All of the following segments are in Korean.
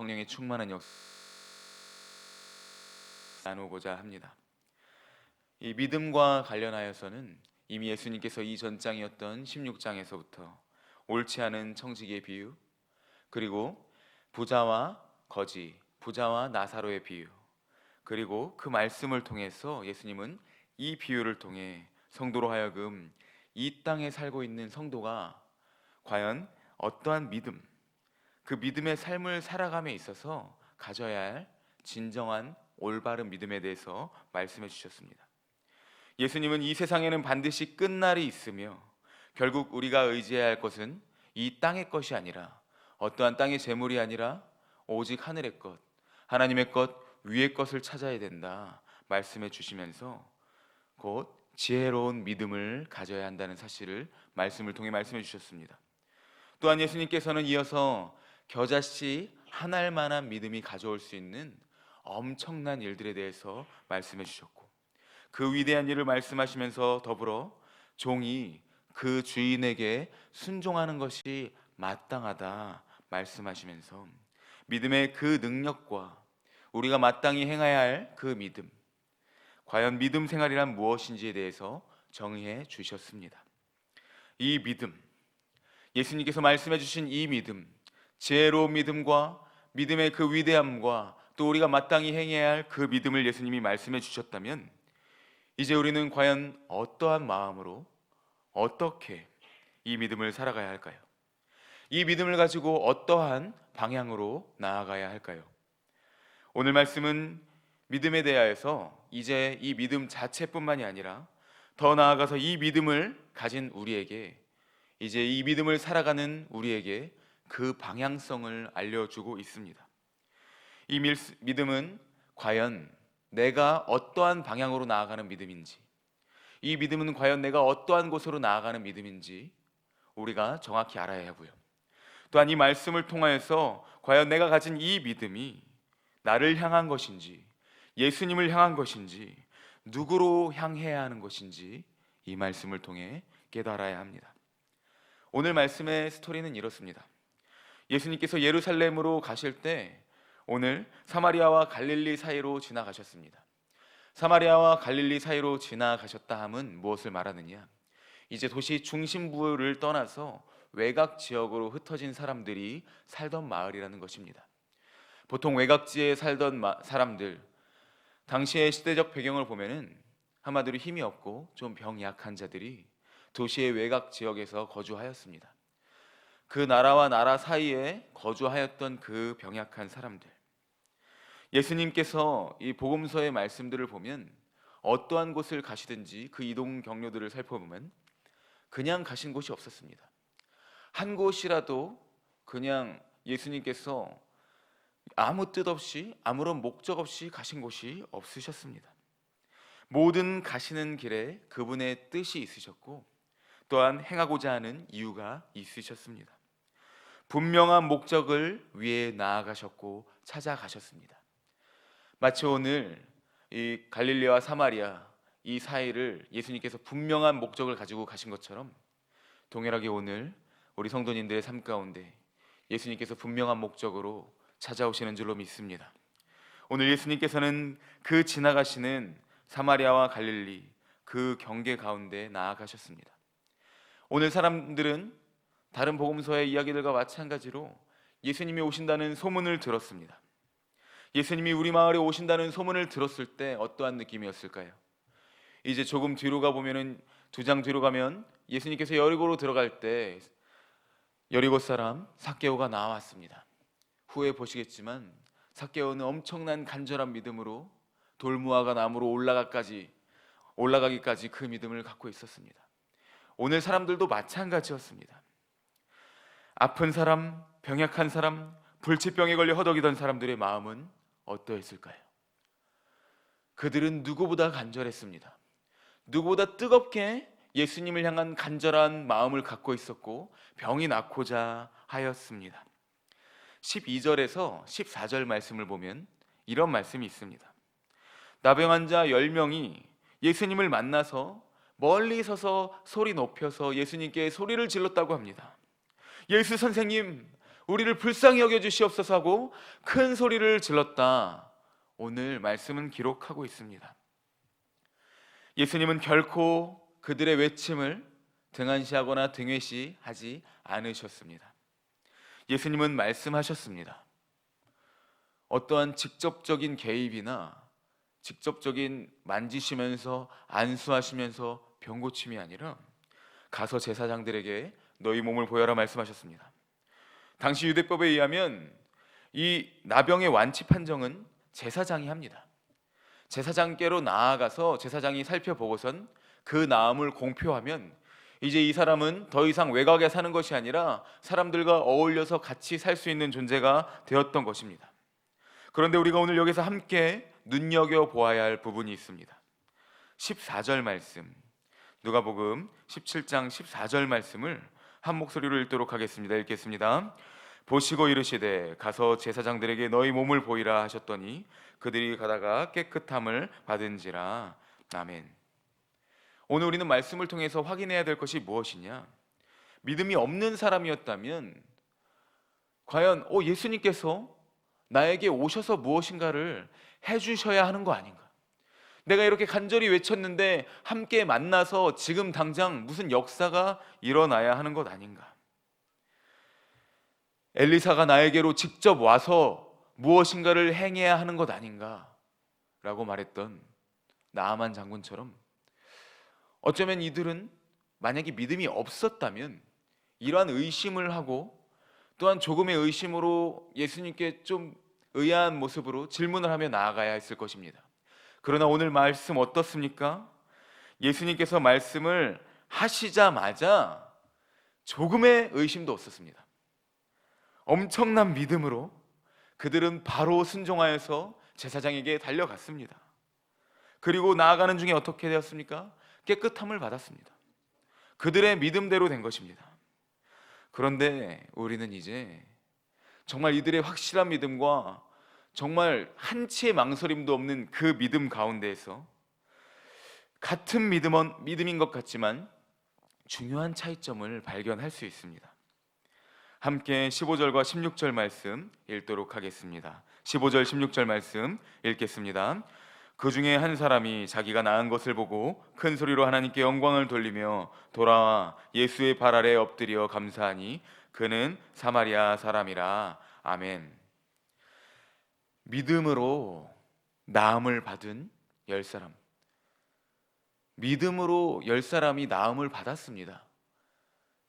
성령의 충만한 역사 나누고자 합니다. 이 믿음과 관련하여서는 이미 예수님께서 이 전장이었던 16장에서부터 옳지 않은 청지기의 비유, 그리고 부자와 거지, 부자와 나사로의 비유, 그리고 그 말씀을 통해서 예수님은 이 비유를 통해 성도로 하여금 이 땅에 살고 있는 성도가 과연 어떠한 믿음, 그 믿음의 삶을 살아감에 있어서 가져야 할 진정한 올바른 믿음에 대해서 말씀해 주셨습니다. 예수님은 이 세상에는 반드시 끝날이 있으며 결국 우리가 의지해야 할 것은 이 땅의 것이 아니라 어떠한 땅의 재물이 아니라 오직 하늘의 것, 하나님의 것, 위의 것을 찾아야 된다 말씀해 주시면서 곧 지혜로운 믿음을 가져야 한다는 사실을 말씀을 통해 말씀해 주셨습니다. 또한 예수님께서는 이어서 겨자씨 한 알만한 믿음이 가져올 수 있는 엄청난 일들에 대해서 말씀해 주셨고, 그 위대한 일을 말씀하시면서 더불어 종이 그 주인에게 순종하는 것이 마땅하다 말씀하시면서 믿음의 그 능력과 우리가 마땅히 행해야 할 그 믿음, 과연 믿음 생활이란 무엇인지에 대해서 정의해 주셨습니다. 이 믿음, 예수님께서 말씀해 주신 이 믿음, 지혜로운 믿음과 믿음의 그 위대함과 또 우리가 마땅히 행해야 할 그 믿음을 예수님이 말씀해 주셨다면 이제 우리는 과연 어떠한 마음으로 어떻게 이 믿음을 살아가야 할까요? 이 믿음을 가지고 어떠한 방향으로 나아가야 할까요? 오늘 말씀은 믿음에 대하여서 이제 이 믿음 자체뿐만이 아니라 더 나아가서 이 믿음을 가진 우리에게, 이제 이 믿음을 살아가는 우리에게 그 방향성을 알려주고 있습니다. 이 믿음은 과연 내가 어떠한 방향으로 나아가는 믿음인지, 이 믿음은 과연 내가 어떠한 곳으로 나아가는 믿음인지 우리가 정확히 알아야 하고요. 또한 이 말씀을 통하여서 과연 내가 가진 이 믿음이 나를 향한 것인지, 예수님을 향한 것인지, 누구로 향해야 하는 것인지 이 말씀을 통해 깨달아야 합니다. 오늘 말씀의 스토리는 이렇습니다. 예수님께서 예루살렘으로 가실 때 오늘 사마리아와 갈릴리 사이로 지나가셨습니다. 사마리아와 갈릴리 사이로 지나가셨다 함은 무엇을 말하느냐? 이제 도시 중심부를 떠나서 외곽 지역으로 흩어진 사람들이 살던 마을이라는 것입니다. 보통 외곽지에 살던 사람들, 당시의 시대적 배경을 보면은 한마디로 힘이 없고 좀 병약한 자들이 도시의 외곽 지역에서 거주하였습니다. 그 나라와 나라 사이에 거주하였던 그 병약한 사람들, 예수님께서 이 복음서의 말씀들을 보면 어떠한 곳을 가시든지 그 이동 경로들을 살펴보면 그냥 가신 곳이 없었습니다. 한 곳이라도 그냥 예수님께서 아무 뜻 없이, 아무런 목적 없이 가신 곳이 없으셨습니다. 모든 가시는 길에 그분의 뜻이 있으셨고 또한 행하고자 하는 이유가 있으셨습니다. 분명한 목적을 위해 나아가셨고 찾아가셨습니다. 마치 오늘 이 갈릴리와 사마리아 이 사이를 예수님께서 분명한 목적을 가지고 가신 것처럼 동일하게 오늘 우리 성도님들의 삶 가운데 예수님께서 분명한 목적으로 찾아오시는 줄로 믿습니다. 오늘 예수님께서는 그 지나가시는 사마리아와 갈릴리 그 경계 가운데 나아가셨습니다. 오늘 사람들은 다른 복음서의 이야기들과 마찬가지로 예수님이 오신다는 소문을 들었습니다. 예수님이 우리 마을에 오신다는 소문을 들었을 때 어떠한 느낌이었을까요? 이제 조금 뒤로 가보면은 2장 뒤로 가면 예수님께서 여리고로 들어갈 때 여리고 사람 삭개오가 나왔습니다. 후에 보시겠지만 삭개오는 엄청난 간절한 믿음으로 돌무화과 나무로 올라가기까지 그 믿음을 갖고 있었습니다. 오늘 사람들도 마찬가지였습니다. 아픈 사람, 병약한 사람, 불치병에 걸려 허덕이던 사람들의 마음은 어떠했을까요? 그들은 누구보다 간절했습니다. 누구보다 뜨겁게 예수님을 향한 간절한 마음을 갖고 있었고 병이 낫고자 하였습니다. 12절에서 14절 말씀을 보면 이런 말씀이 있습니다. 나병 환자 10명이 예수님을 만나서 멀리 서서 소리 높여서 예수님께 소리를 질렀다고 합니다. 예수 선생님, 우리를 불쌍히 여겨 주시옵소서 하고 큰 소리를 질렀다. 오늘 말씀은 기록하고 있습니다. 예수님은 결코 그들의 외침을 등한시하거나 등외시하지 않으셨습니다. 예수님은 말씀하셨습니다. 어떠한 직접적인 개입이나 직접적인 만지시면서 안수하시면서 병 고침이 아니라 가서 제사장들에게 너희 몸을 보여라 말씀하셨습니다. 당시 유대법에 의하면 이 나병의 완치 판정은 제사장이 합니다. 제사장께로 나아가서 제사장이 살펴보고선 그 나음을 공표하면 이제 이 사람은 더 이상 외곽에 사는 것이 아니라 사람들과 어울려서 같이 살 수 있는 존재가 되었던 것입니다. 그런데 우리가 오늘 여기서 함께 눈여겨보아야 할 부분이 있습니다. 14절 말씀, 누가복음 17장 14절 말씀을 한 목소리로 읽도록 하겠습니다. 읽겠습니다. 보시고 이르시되 가서 제사장들에게 너희 몸을 보이라 하셨더니 그들이 가다가 깨끗함을 받은지라. 아멘. 오늘 우리는 말씀을 통해서 확인해야 될 것이 무엇이냐? 믿음이 없는 사람이었다면 과연 예수님께서 나에게 오셔서 무엇인가를 해주셔야 하는 거 아닌가? 내가 이렇게 간절히 외쳤는데 함께 만나서 지금 당장 무슨 역사가 일어나야 하는 것 아닌가? 엘리사가 나에게로 직접 와서 무엇인가를 행해야 하는 것 아닌가? 라고 말했던 나아만 장군처럼 어쩌면 이들은 만약에 믿음이 없었다면 이러한 의심을 하고 또한 조금의 의심으로 예수님께 좀 의아한 모습으로 질문을 하며 나아가야 했을 것입니다. 그러나 오늘 말씀 어떻습니까? 예수님께서 말씀을 하시자마자 조금의 의심도 없었습니다. 엄청난 믿음으로 그들은 바로 순종하여서 제사장에게 달려갔습니다. 그리고 나아가는 중에 어떻게 되었습니까? 깨끗함을 받았습니다. 그들의 믿음대로 된 것입니다. 그런데 우리는 이제 정말 이들의 확실한 믿음과 정말 한치의 망설임도 없는 그 믿음 가운데에서 같은 믿음인 것 같지만 중요한 차이점을 발견할 수 있습니다. 함께 15절과 16절 말씀 읽도록 하겠습니다. 15절 16절 말씀 읽겠습니다. 그 중에 한 사람이 자기가 나은 것을 보고 큰 소리로 하나님께 영광을 돌리며 돌아와 예수의 발 아래 엎드려 감사하니 그는 사마리아 사람이라. 아멘. 믿음으로 나음을 받은 10사람, 믿음으로 10사람이 나음을 받았습니다.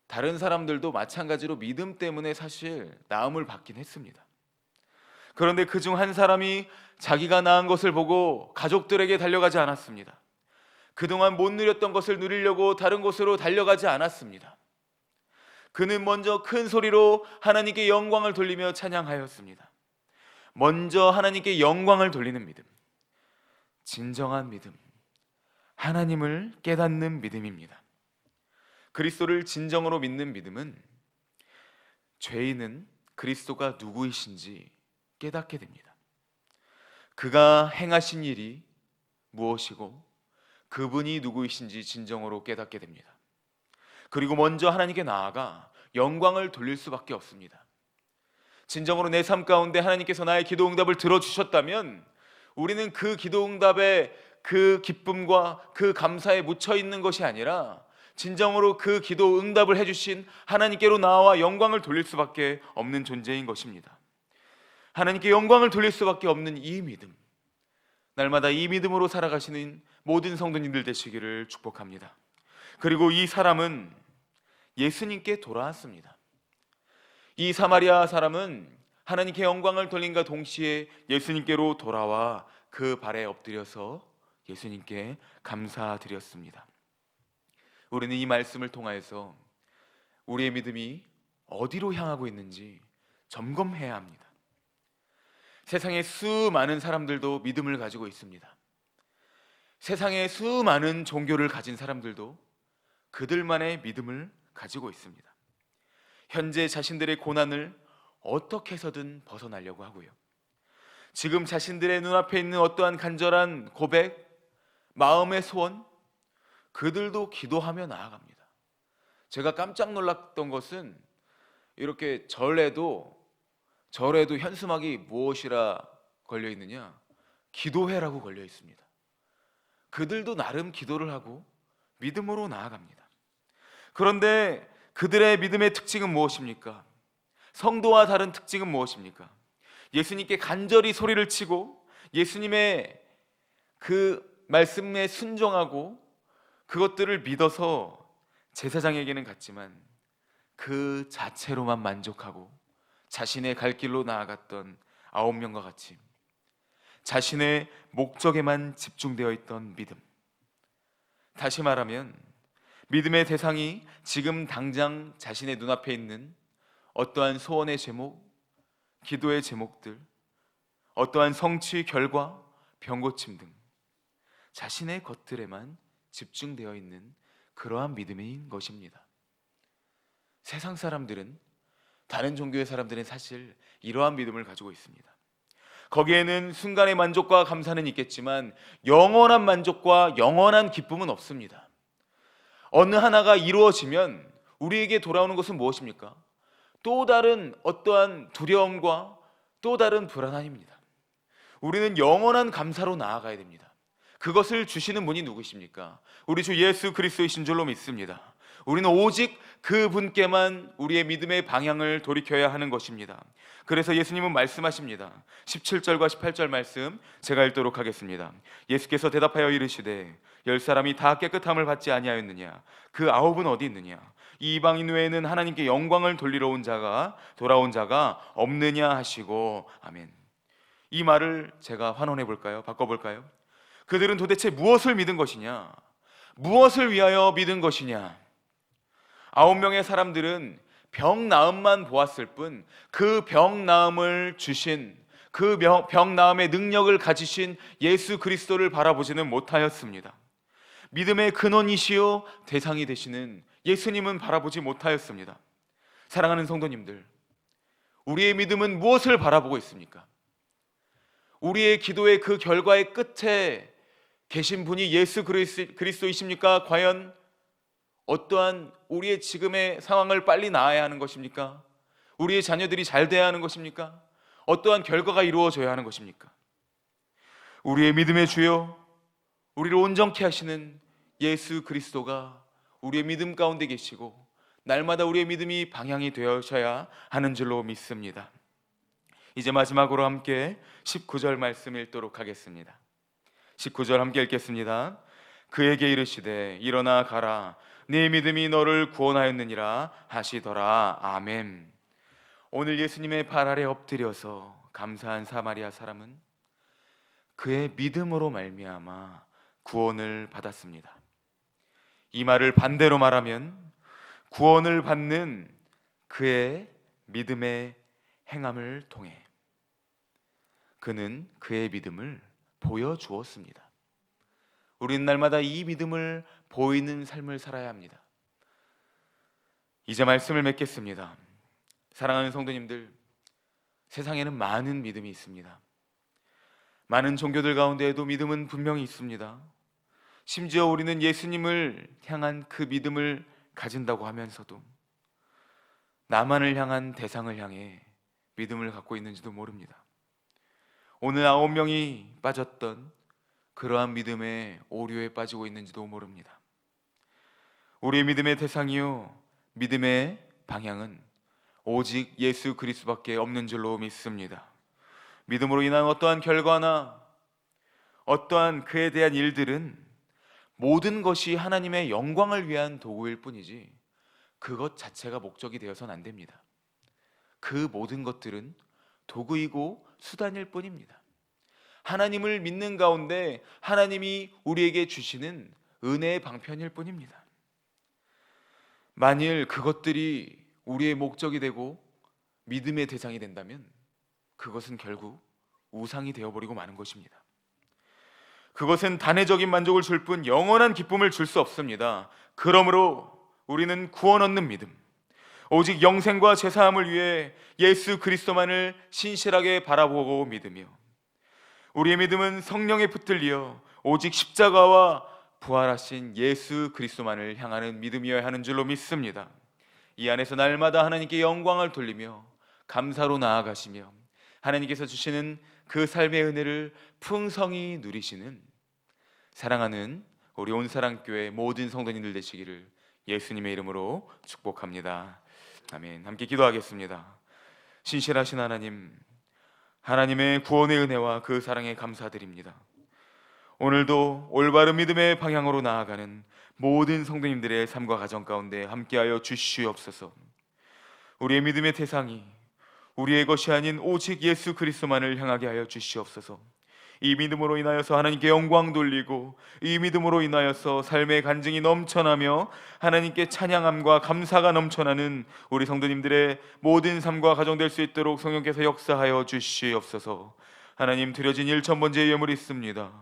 다른 사람들도 마찬가지로 믿음 때문에 사실 나음을 받긴 했습니다. 그런데 그중 한 사람이 자기가 나은 것을 보고 가족들에게 달려가지 않았습니다. 그동안 못 누렸던 것을 누리려고 다른 곳으로 달려가지 않았습니다. 그는 먼저 큰 소리로 하나님께 영광을 돌리며 찬양하였습니다. 먼저 하나님께 영광을 돌리는 믿음, 진정한 믿음, 하나님을 깨닫는 믿음입니다. 그리스도를 진정으로 믿는 믿음은 죄인은 그리스도가 누구이신지 깨닫게 됩니다. 그가 행하신 일이 무엇이고 그분이 누구이신지 진정으로 깨닫게 됩니다. 그리고 먼저 하나님께 나아가 영광을 돌릴 수밖에 없습니다. 진정으로 내 삶 가운데 하나님께서 나의 기도 응답을 들어주셨다면 우리는 그 기도 응답의 그 기쁨과 그 감사에 묻혀 있는 것이 아니라 진정으로 그 기도 응답을 해주신 하나님께로 나와 영광을 돌릴 수밖에 없는 존재인 것입니다. 하나님께 영광을 돌릴 수밖에 없는 이 믿음, 날마다 이 믿음으로 살아가시는 모든 성도님들 되시기를 축복합니다. 그리고 이 사람은 예수님께 돌아왔습니다. 이 사마리아 사람은 하나님께 영광을 돌림과 동시에 예수님께로 돌아와 그 발에 엎드려서 예수님께 감사드렸습니다. 우리는 이 말씀을 통하여서 우리의 믿음이 어디로 향하고 있는지 점검해야 합니다. 세상에 수많은 사람들도 믿음을 가지고 있습니다. 세상에 수많은 종교를 가진 사람들도 그들만의 믿음을 가지고 있습니다. 현재 자신들의 고난을 어떻게 해서든 벗어나려고 하고요. 지금 자신들의 눈앞에 있는 어떠한 간절한 고백, 마음의 소원, 그들도 기도하며 나아갑니다. 제가 깜짝 놀랐던 것은 이렇게 절에도 현수막이 무엇이라 걸려 있느냐? 기도회라고 걸려 있습니다. 그들도 나름 기도를 하고 믿음으로 나아갑니다. 그런데 그들의 믿음의 특징은 무엇입니까? 성도와 다른 특징은 무엇입니까? 예수님께 간절히 소리를 치고 예수님의 그 말씀에 순종하고 그것들을 믿어서 제사장에게는 갔지만 그 자체로만 만족하고 자신의 갈 길로 나아갔던 9명과 같이 자신의 목적에만 집중되어 있던 믿음. 다시 말하면 믿음의 대상이 지금 당장 자신의 눈앞에 있는 어떠한 소원의 제목, 기도의 제목들, 어떠한 성취, 결과, 병고침 등 자신의 것들에만 집중되어 있는 그러한 믿음인 것입니다. 세상 사람들은, 다른 종교의 사람들은 사실 이러한 믿음을 가지고 있습니다. 거기에는 순간의 만족과 감사는 있겠지만 영원한 만족과 영원한 기쁨은 없습니다. 어느 하나가 이루어지면 우리에게 돌아오는 것은 무엇입니까? 또 다른 어떠한 두려움과 또 다른 불안함입니다. 우리는 영원한 감사로 나아가야 됩니다. 그것을 주시는 분이 누구십니까? 우리 주 예수 그리스도이신 줄로 믿습니다. 우리는 오직 그분께만 우리의 믿음의 방향을 돌이켜야 하는 것입니다. 그래서 예수님은 말씀하십니다. 17절과 18절 말씀 제가 읽도록 하겠습니다. 예수께서 대답하여 이르시되 10사람이 다 깨끗함을 받지 아니하였느냐? 그 9은 어디 있느냐? 이 이방인 외에는 하나님께 영광을 돌리러 돌아온 자가 없느냐 하시고. 아멘. 이 말을 제가 환원해 볼까요? 바꿔볼까요? 그들은 도대체 무엇을 믿은 것이냐? 무엇을 위하여 믿은 것이냐? 9명의 사람들은 병 나음만 보았을 뿐 그 병 나음을 주신, 그 병 나음의 능력을 가지신 예수 그리스도를 바라보지는 못하였습니다. 믿음의 근원이시요 대상이 되시는 예수님은 바라보지 못하였습니다. 사랑하는 성도님들, 우리의 믿음은 무엇을 바라보고 있습니까? 우리의 기도의 그 결과의 끝에 계신 분이 예수 그리스도이십니까? 과연 어떠한 우리의 지금의 상황을 빨리 나아야 하는 것입니까? 우리의 자녀들이 잘 돼야 하는 것입니까? 어떠한 결과가 이루어져야 하는 것입니까? 우리의 믿음의 주요, 우리를 온전케 하시는 예수 그리스도가 우리의 믿음 가운데 계시고 날마다 우리의 믿음이 방향이 되어셔야 하는 줄로 믿습니다. 이제 마지막으로 함께 19절 말씀 읽도록 하겠습니다. 19절 함께 읽겠습니다. 그에게 이르시되 일어나 가라, 네 믿음이 너를 구원하였느니라 하시더라. 아멘. 오늘 예수님의 발 아래 엎드려서 감사한 사마리아 사람은 그의 믿음으로 말미암아 구원을 받았습니다. 이 말을 반대로 말하면 구원을 받는 그의 믿음의 행함을 통해 그는 그의 믿음을 보여주었습니다. 우리는 날마다 이 믿음을 보이는 삶을 살아야 합니다. 이제 말씀을 맺겠습니다. 사랑하는 성도님들, 세상에는 많은 믿음이 있습니다. 많은 종교들 가운데에도 믿음은 분명히 있습니다. 심지어 우리는 예수님을 향한 그 믿음을 가진다고 하면서도 나만을 향한 대상을 향해 믿음을 갖고 있는지도 모릅니다. 오늘 9명이 빠졌던 그러한 믿음의 오류에 빠지고 있는지도 모릅니다. 우리의 믿음의 대상이요, 믿음의 방향은 오직 예수 그리스도밖에 없는 줄로 믿습니다. 믿음으로 인한 어떠한 결과나 어떠한 그에 대한 일들은 모든 것이 하나님의 영광을 위한 도구일 뿐이지 그것 자체가 목적이 되어서는 안 됩니다. 그 모든 것들은 도구이고 수단일 뿐입니다. 하나님을 믿는 가운데 하나님이 우리에게 주시는 은혜의 방편일 뿐입니다. 만일 그것들이 우리의 목적이 되고 믿음의 대상이 된다면 그것은 결국 우상이 되어버리고 마는 것입니다. 그것은 단회적인 만족을 줄 뿐 영원한 기쁨을 줄 수 없습니다. 그러므로 우리는 구원 얻는 믿음, 오직 영생과 제사함을 위해 예수 그리스도만을 신실하게 바라보고 믿으며 우리의 믿음은 성령에 붙들려 오직 십자가와 부활하신 예수 그리스도만을 향하는 믿음이어야 하는 줄로 믿습니다. 이 안에서 날마다 하나님께 영광을 돌리며 감사로 나아가시며 하나님께서 주시는 그 삶의 은혜를 풍성히 누리시는 사랑하는 우리 온사랑교회 모든 성도님들 되시기를 예수님의 이름으로 축복합니다. 아멘. 함께 기도하겠습니다. 신실하신 하나님, 하나님의 구원의 은혜와 그 사랑에 감사드립니다. 오늘도 올바른 믿음의 방향으로 나아가는 모든 성도님들의 삶과 가정 가운데 함께하여 주시옵소서. 우리의 믿음의 대상이 우리의 것이 아닌 오직 예수 그리스도만을 향하게 하여 주시옵소서. 이 믿음으로 인하여서 하나님께 영광 돌리고 이 믿음으로 인하여서 삶의 간증이 넘쳐나며 하나님께 찬양함과 감사가 넘쳐나는 우리 성도님들의 모든 삶과 가정 될 수 있도록 성령께서 역사하여 주시옵소서. 하나님, 드려진 일천번제의 예물이 있습니다.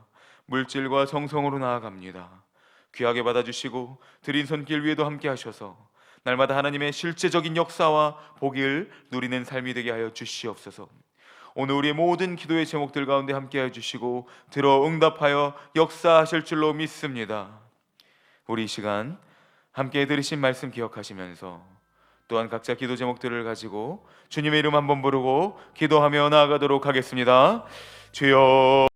물질과 정성으로 나아갑니다. 귀하게 받아주시고 드린 손길 위에도 함께 하셔서 날마다 하나님의 실제적인 역사와 복을 누리는 삶이 되게 하여 주시옵소서. 오늘 우리의 모든 기도의 제목들 가운데 함께 해주시고 들어 응답하여 역사하실 줄로 믿습니다. 우리 이 시간 함께 들으신 말씀 기억하시면서 또한 각자 기도 제목들을 가지고 주님의 이름 한번 부르고 기도하며 나아가도록 하겠습니다. 주여